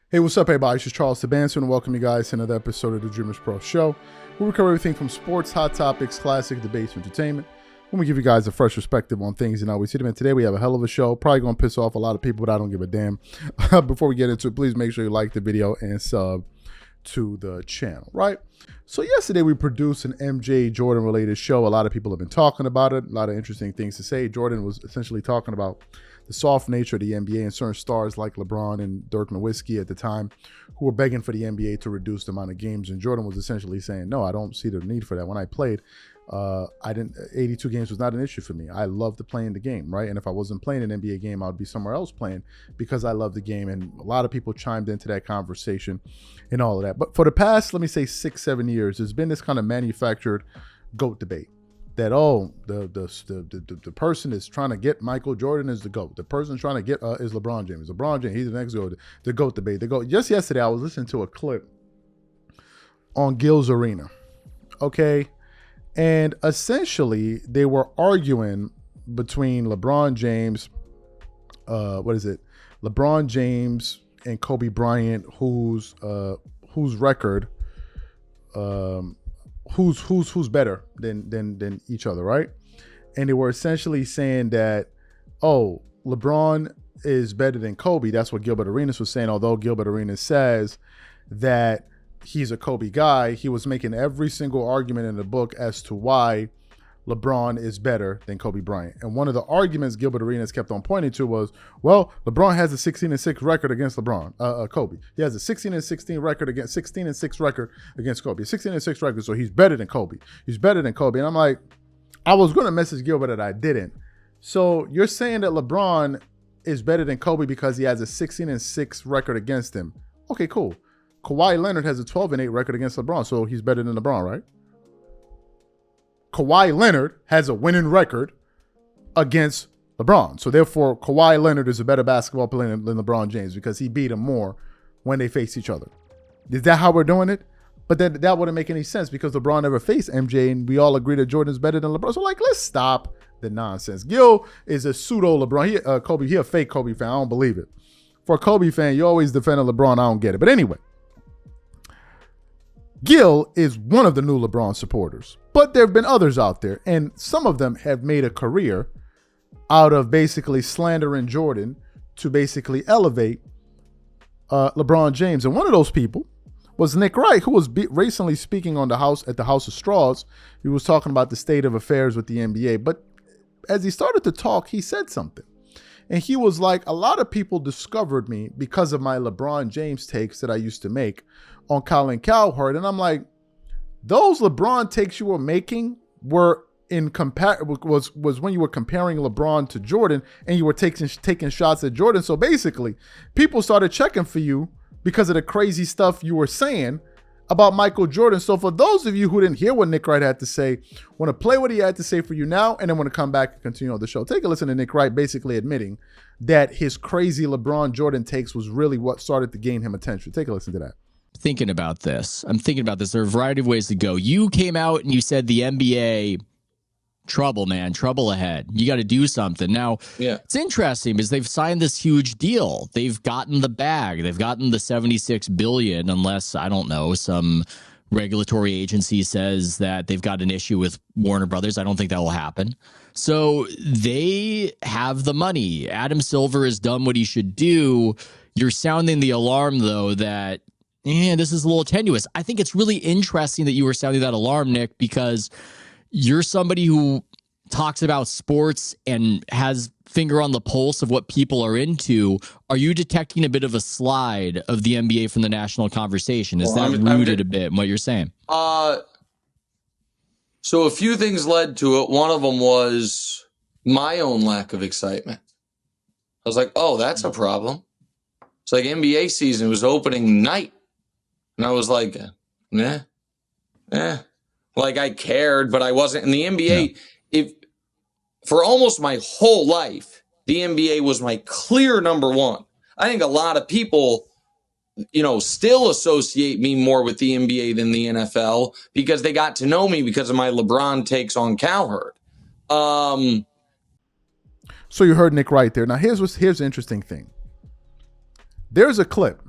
Hey, what's up, everybody? This is Charles Sabanson, and welcome you guys to another episode of the Dreamers Pro Show, where we cover everything from sports, hot topics, classic debates, and entertainment. When we give you guys a fresh perspective on things and how we see them. And today we have a hell of a show. Probably going to piss off a lot of people, but I don't give a damn. Before we get into it, please make sure you like the video and sub to the channel, right? So yesterday we produced an MJ Jordan related show. A lot of people have been talking about it. A lot of interesting things to say. Jordan was essentially talking about the soft nature of the NBA and certain stars like LeBron and Dirk Nowitzki at the time who were begging for the NBA to reduce the amount of games. And Jordan was essentially saying, no, I don't see the need for that. When I played, 82 games was not an issue for me. I loved playing the game, right? And if I wasn't playing an NBA game, I would be somewhere else playing because I love the game. And a lot of people chimed into that conversation and all of that. But for the past, let me say 6-7 years, there's been this kind of manufactured GOAT debate. That the person is trying to get Michael Jordan is the GOAT. The person trying to get is LeBron James. LeBron James, he's the next GOAT. The GOAT debate. The GOAT. Just yesterday, I was listening to a clip on Gil's Arena. Okay, and essentially they were arguing between LeBron James, LeBron James and Kobe Bryant, whose record, who's better than each other, right? And they were essentially saying that, oh, LeBron is better than Kobe. That's what Gilbert Arenas was saying. Although Gilbert Arenas says that he's a Kobe guy, he was making every single argument in the book as to why LeBron is better than Kobe Bryant. And one of the arguments Gilbert Arenas kept on pointing to was, well, LeBron has a 16-6 record against Kobe. He has a 16-16 record against 16-6 record against Kobe. 16-6 record, so he's better than Kobe. He's better than Kobe. And I'm like, I was going to message Gilbert that I didn't. So you're saying that LeBron is better than Kobe because he has a 16-6 record against him. Okay, cool. Kawhi Leonard has a 12-8 record against LeBron, so he's better than LeBron, right? Kawhi Leonard has a winning record against LeBron. So therefore, Kawhi Leonard is a better basketball player than LeBron James because he beat him more when they face each other. Is that how we're doing it? But then that wouldn't make any sense because LeBron never faced MJ and we all agree that Jordan's better than LeBron. So like, let's stop the nonsense. Gil is a pseudo LeBron. Kobe, he a fake Kobe fan. I don't believe it. For a Kobe fan, you always defend LeBron. I don't get it. But anyway, Gil is one of the new LeBron supporters, but there have been others out there, and some of them have made a career out of basically slandering Jordan to basically elevate LeBron James. And one of those people was Nick Wright, who was recently speaking on the House of Straws. He was talking about the state of affairs with the NBA, but as he started to talk, he said something. And he was like, a lot of people discovered me because of my LeBron James takes that I used to make on Colin Cowherd. And I'm like, those LeBron takes you were making were was when you were comparing LeBron to Jordan and you were taking shots at Jordan. So basically, people started checking for you because of the crazy stuff you were saying about Michael Jordan. So for those of you who didn't hear what Nick Wright had to say, want to play what he had to say for you now, and then want to come back and continue on the show. Take a listen to Nick Wright basically admitting that his crazy LeBron Jordan takes was really what started to gain him attention. Take a listen to that. I'm thinking about this. There are a variety of ways to go. You came out and you said the NBA, trouble, man, trouble ahead. You got to do something. Now, yeah, it's interesting because they've signed this huge deal. They've gotten the bag. They've gotten the $76 billion, unless, I don't know, some regulatory agency says that they've got an issue with Warner Brothers. I don't think that will happen. So they have the money. Adam Silver has done what he should do. You're sounding the alarm, though, that this is a little tenuous. I think it's really interesting that you were sounding that alarm, Nick, because you're somebody who talks about sports and has finger on the pulse of what people are into. Are you detecting a bit of a slide of the NBA from the national conversation? Is that rooted a bit in what you're saying? So a few things led to it. One of them was my own lack of excitement. I was like, oh, that's a problem. It's like NBA season was opening night. And I was like, like I cared, but I wasn't. In the NBA, for almost my whole life, the NBA was my clear number one. I think a lot of people, still associate me more with the NBA than the NFL because they got to know me because of my LeBron takes on Cowherd. So you heard Nick Wright there. Now here's the interesting thing. There's a clip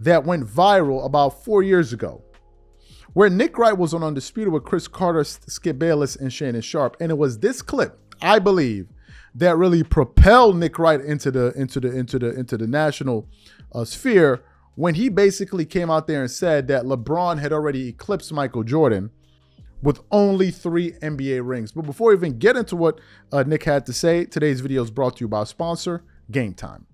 that went viral about 4 years ago, where Nick Wright was on Undisputed with Chris Carter, Skip Bayless, and Shannon Sharp. And it was this clip, I believe, that really propelled Nick Wright into the national sphere, when he basically came out there and said that LeBron had already eclipsed Michael Jordan with only 3 NBA rings. But before we even get into what Nick had to say, today's video is brought to you by our sponsor, Game Time.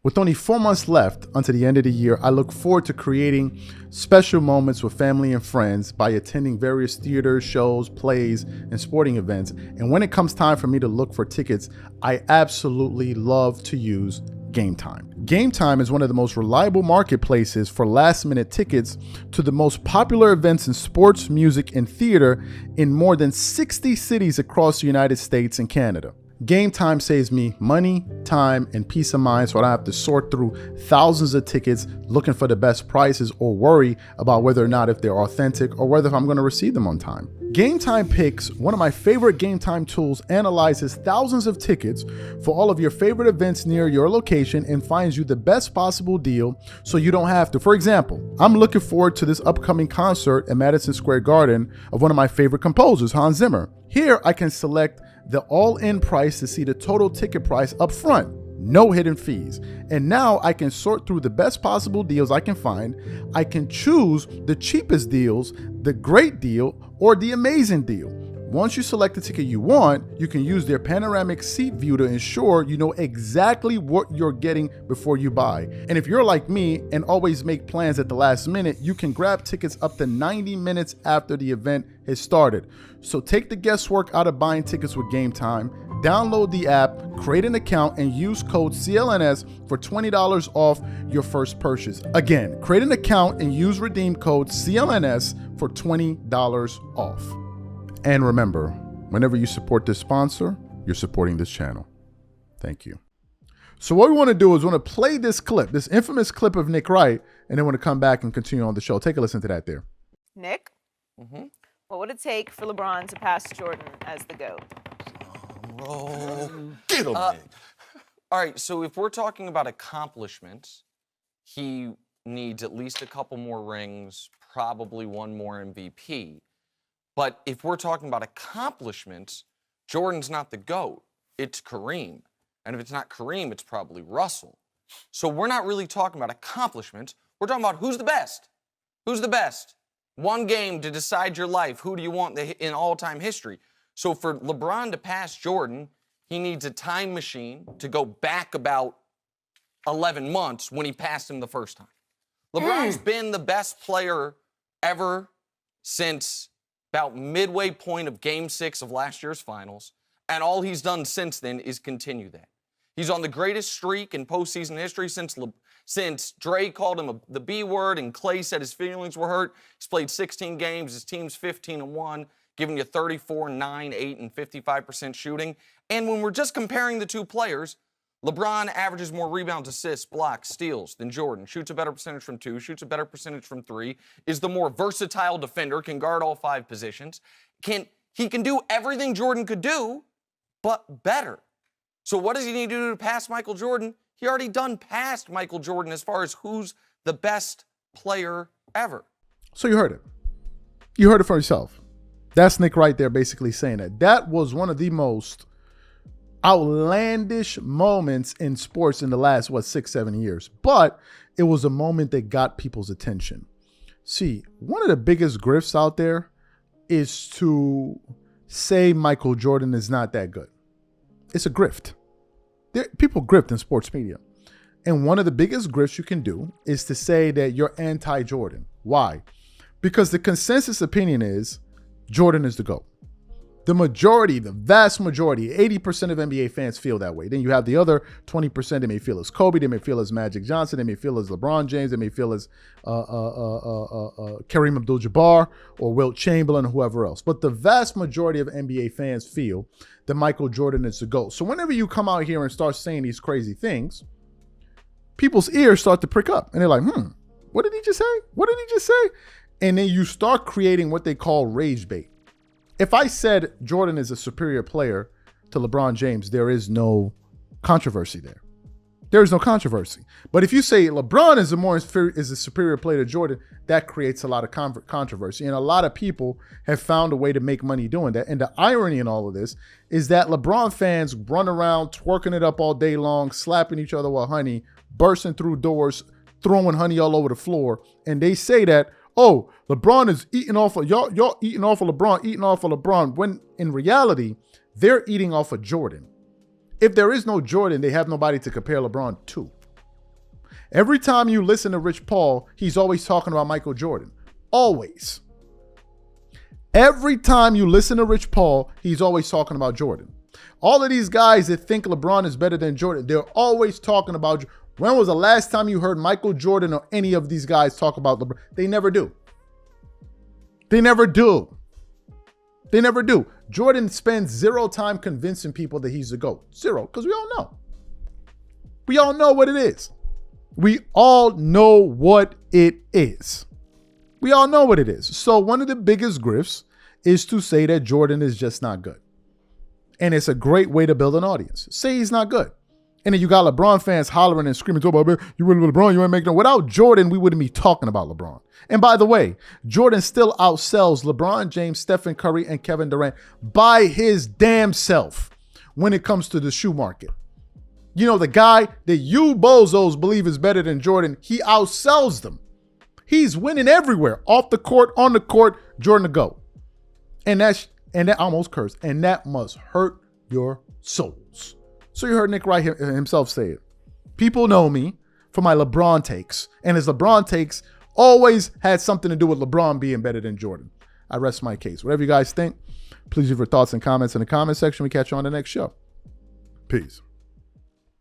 With only 4 months left until the end of the year, I look forward to creating special moments with family and friends by attending various theaters, shows, plays, and sporting events. And when it comes time for me to look for tickets, I absolutely love to use Game Time. Game Time is one of the most reliable marketplaces for last-minute tickets to the most popular events in sports, music, and theater in more than 60 cities across the United States and Canada. Game Time saves me money, time, and peace of mind, so I don't have to sort through thousands of tickets looking for the best prices or worry about whether or not if they're authentic or whether I'm going to receive them on time. Game Time Picks, one of my favorite Game Time tools, analyzes thousands of tickets for all of your favorite events near your location and finds you the best possible deal so you don't have to. For example, I'm looking forward to this upcoming concert at Madison Square Garden of one of my favorite composers, Hans Zimmer. Here, I can select the all-in price to see the total ticket price up front, no hidden fees. And now I can sort through the best possible deals I can find. I can choose the cheapest deals, the great deal, or the amazing deal. Once you select the ticket you want, you can use their panoramic seat view to ensure you know exactly what you're getting before you buy. And if you're like me and always make plans at the last minute, you can grab tickets up to 90 minutes after the event has started. So take the guesswork out of buying tickets with Game Time. Download the app, create an account, and use code CLNS for $20 off your first purchase. Again, create an account and use redeem code CLNS for $20 off. And remember, whenever you support this sponsor, you're supporting this channel. Thank you. So what we want to do is we want to play this clip, this infamous clip of Nick Wright, and then want to come back and continue on the show. Take a listen to that there. Nick, what would it take for LeBron to pass Jordan as the GOAT? Get him, all right, so if we're talking about accomplishments, he needs at least a couple more rings, probably one more MVP. But if we're talking about accomplishments, Jordan's not the GOAT, it's Kareem. And if it's not Kareem, it's probably Russell. So we're not really talking about accomplishments, we're talking about who's the best. Who's the best? One game to decide your life, who do you want in all-time history? So for LeBron to pass Jordan, he needs a time machine to go back about 11 months when he passed him the first time. LeBron's been the best player ever since about midway point of Game 6 of last year's finals, and all he's done since then is continue that. He's on the greatest streak in postseason history since Dre called him the B word and Clay said his feelings were hurt. He's played 16 games, his team's 15-1, giving you 34, 9, 8, and 55% shooting. And when we're just comparing the two players, LeBron averages more rebounds, assists, blocks, steals than Jordan, shoots a better percentage from 2, shoots a better percentage from 3, is the more versatile defender, can guard all 5 positions. He can do everything Jordan could do, but better. So what does he need to do to pass Michael Jordan? He already done passed Michael Jordan as far as who's the best player ever. So you heard it. You heard it for yourself. That's Nick Wright there basically saying that. That was one of the most outlandish moments in sports in the last, 6-7 years. But it was a moment that got people's attention. See, one of the biggest grifts out there is to say Michael Jordan is not that good. It's a grift. People grift in sports media. And one of the biggest grifts you can do is to say that you're anti-Jordan. Why? Because the consensus opinion is Jordan is the GOAT. The majority, the vast majority, 80% of NBA fans feel that way. Then you have the other 20% they may feel as Kobe, they may feel as Magic Johnson, they may feel as LeBron James, they may feel as Kareem Abdul-Jabbar or Wilt Chamberlain or whoever else. But the vast majority of NBA fans feel that Michael Jordan is the GOAT. So whenever you come out here and start saying these crazy things, people's ears start to prick up. And they're like, what did he just say? What did he just say? And then you start creating what they call rage bait. If I said Jordan is a superior player to LeBron James, there is no controversy there. There is no controversy. But if you say LeBron is a superior player to Jordan, that creates a lot of controversy. And a lot of people have found a way to make money doing that. And the irony in all of this is that LeBron fans run around twerking it up all day long, slapping each other with honey, bursting through doors, throwing honey all over the floor. And they say that, oh, LeBron is eating off of y'all eating off of LeBron, when in reality, they're eating off of Jordan. If there is no Jordan, they have nobody to compare LeBron to. Every time you listen to Rich Paul, he's always talking about Michael Jordan. Always. Every time you listen to Rich Paul, he's always talking about Jordan. All of these guys that think LeBron is better than Jordan, they're always talking about. When was the last time you heard Michael Jordan or any of these guys talk about LeBron? They never do. They never do. They never do. Jordan spends zero time convincing people that he's the GOAT. Zero, because we all know. We all know what it is. We all know what it is. We all know what it is. So one of the biggest grifts is to say that Jordan is just not good. And it's a great way to build an audience. Say he's not good. And then you got LeBron fans hollering and screaming, oh, you wouldn't LeBron, you ain't making no. Without Jordan, we wouldn't be talking about LeBron. And by the way, Jordan still outsells LeBron James, Stephen Curry, and Kevin Durant by his damn self when it comes to the shoe market. You know, the guy that you bozos believe is better than Jordan, he outsells them. He's winning everywhere, off the court, on the court, Jordan to go. And that almost cursed. And that must hurt your souls. So you heard Nick Wright himself say it. People know me for my LeBron takes. And his LeBron takes always had something to do with LeBron being better than Jordan. I rest my case. Whatever you guys think, please leave your thoughts and comments in the comment section. We catch you on the next show. Peace.